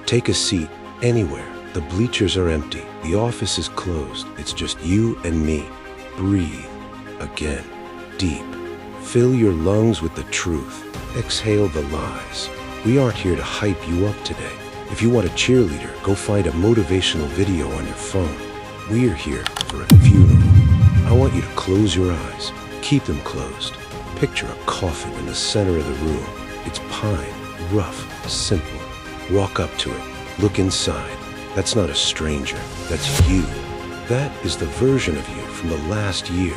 Take a seat anywhere. The bleachers are empty. The office is closed. It's just you and me. Breathe. Again. Deep. Fill your lungs with the truth. Exhale the lies. We aren't here to hype you up today. If you want a cheerleader, go find a motivational video on your phone. We're here for a funeral. I want you to close your eyes. Keep them closed. Picture a coffin in the center of the room. It's pine, rough, simple. Walk up to it. Look inside. That's not a stranger. That's you. That is the version of you from the last year.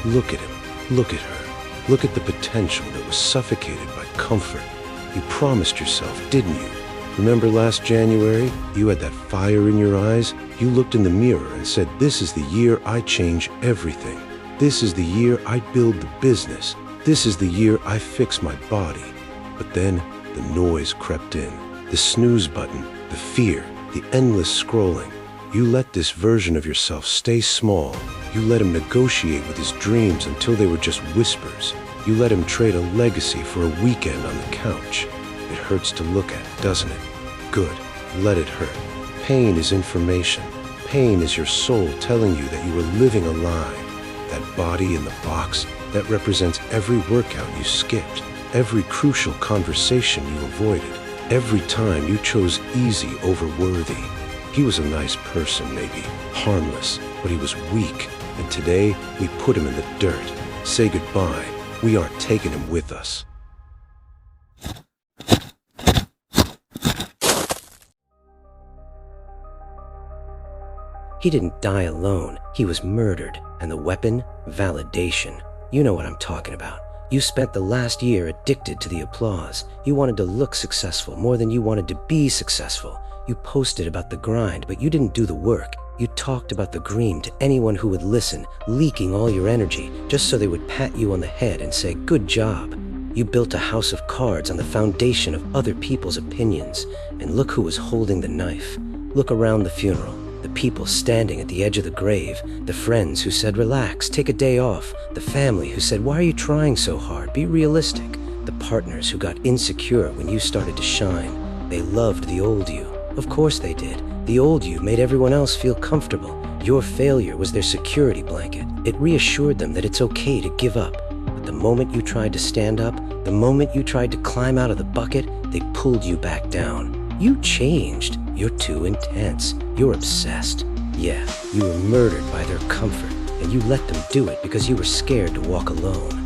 Look at him. Look at her. Look at the potential that was suffocated by comfort. You promised yourself, didn't you? Remember last January? You had that fire in your eyes. You looked in the mirror and said, this is the year I change everything. This is the year I build the business. This is the year I fix my body. But then the noise crept in. The snooze button, the fear, the endless scrolling. You let this version of yourself stay small. You let him negotiate with his dreams until they were just whispers. You let him trade a legacy for a weekend on the couch. It hurts to look at, doesn't it? Good. Let it hurt. Pain is information. Pain is your soul telling you that you were living a lie. That body in the box, that represents every workout you skipped, every crucial conversation you avoided, every time you chose easy over worthy. He was a nice person, maybe, harmless, but he was weak, and today we put him in the dirt. Say goodbye. We aren't taking him with us. He didn't die alone. He was murdered. And the weapon? Validation. You know what I'm talking about. You spent the last year addicted to the applause. You wanted to look successful more than you wanted to be successful. You posted about the grind, but you didn't do the work. You talked about the green to anyone who would listen, leaking all your energy just so they would pat you on the head and say, good job. You built a house of cards on the foundation of other people's opinions. And look who was holding the knife. Look around the funeral. The people standing at the edge of the grave, the friends who said, relax, take a day off, the family who said, why are you trying so hard? Be realistic. The partners who got insecure when you started to shine. They loved the old you. Of course they did. The old you made everyone else feel comfortable. Your failure was their security blanket. It reassured them that it's okay to give up. But the moment you tried to stand up, the moment you tried to climb out of the bucket, they pulled you back down. You changed. You're too intense. You're obsessed. Yeah, you were murdered by their comfort, and you let them do it because you were scared to walk alone.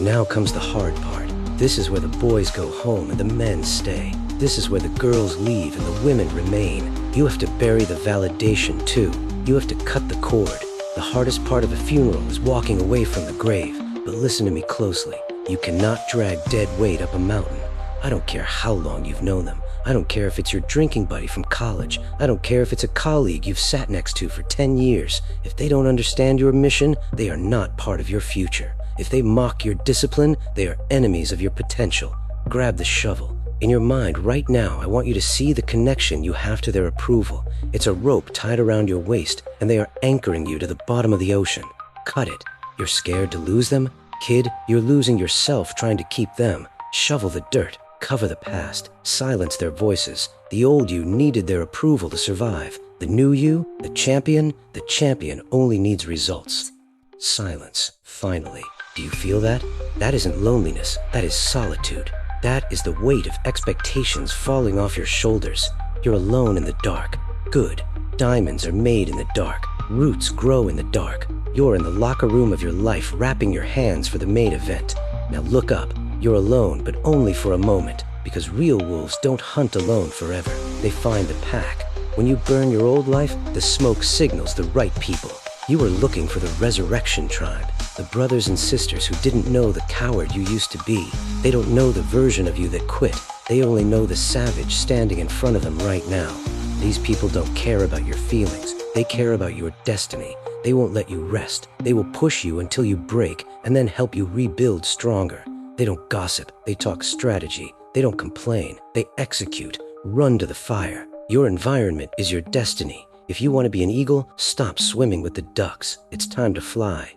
Now comes the hard part. This is where the boys go home and the men stay. This is where the girls leave and the women remain. You have to bury the validation too. You have to cut the cord. The hardest part of a funeral is walking away from the grave. But listen to me closely. You cannot drag dead weight up a mountain. I don't care how long you've known them. I don't care if it's your drinking buddy from college. I don't care if it's a colleague you've sat next to for 10 years. If they don't understand your mission, they are not part of your future. If they mock your discipline, they are enemies of your potential. Grab the shovel. In your mind right now, I want you to see the connection you have to their approval. It's a rope tied around your waist, and they are anchoring you to the bottom of the ocean. Cut it. You're scared to lose them? Kid, you're losing yourself trying to keep them. Shovel the dirt. Cover the past, silence their voices. The old you needed their approval to survive. The new you, the champion only needs results. Silence, finally. Do you feel that? That isn't loneliness, that is solitude. That is the weight of expectations falling off your shoulders. You're alone in the dark. Good. Diamonds are made in the dark. Roots grow in the dark. You're in the locker room of your life, wrapping your hands for the main event. Now look up. You're alone, but only for a moment, because real wolves don't hunt alone forever. They find the pack. When you burn your old life, the smoke signals the right people. You are looking for the resurrection tribe, the brothers and sisters who didn't know the coward you used to be. They don't know the version of you that quit. They only know the savage standing in front of them right now. These people don't care about your feelings. They care about your destiny. They won't let you rest. They will push you until you break and then help you rebuild stronger. They don't gossip, they talk strategy. They don't complain, they execute. Run to the fire. Your environment is your destiny. If you want to be an eagle, stop swimming with the ducks. It's time to fly.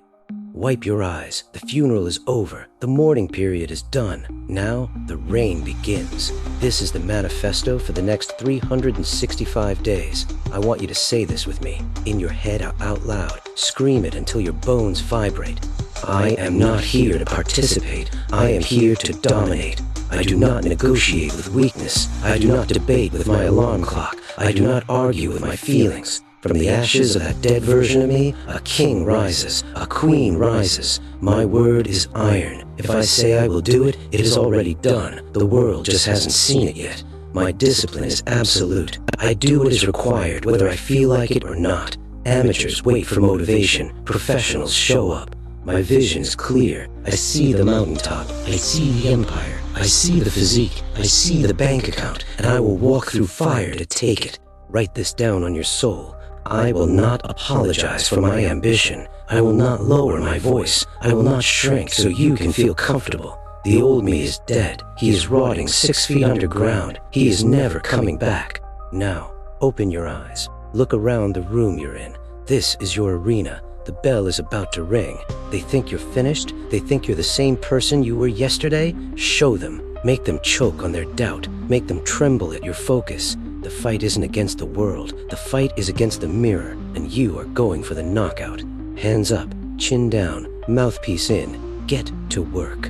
Wipe your eyes. The funeral is over. The mourning period is done. Now, the reign begins. This is the manifesto for the next 365 days. I want you to say this with me, in your head or out loud. Scream it until your bones vibrate. I am not here to participate. I am here to dominate. I do not negotiate with weakness. I do not debate with my alarm clock. I do not argue with my feelings. From the ashes of that dead version of me, a king rises, a queen rises. My word is iron. If I say I will do it, it is already done. The world just hasn't seen it yet. My discipline is absolute. I do what is required, whether I feel like it or not. Amateurs wait for motivation. Professionals show up. My vision is clear. I see the mountaintop. I see the empire. I see the physique. I see the bank account. And I will walk through fire to take it. Write this down on your soul. I will not apologize for my ambition. I will not lower my voice. I will not shrink so you can feel comfortable. The old me is dead. He is rotting 6 feet underground. He is never coming back. Now, open your eyes. Look around the room you're in. This is your arena. The bell is about to ring. They think you're finished? They think you're the same person you were yesterday? Show them. Make them choke on their doubt. Make them tremble at your focus. The fight isn't against the world. The fight is against the mirror, and you are going for the knockout. Hands up, chin down, mouthpiece in. Get to work.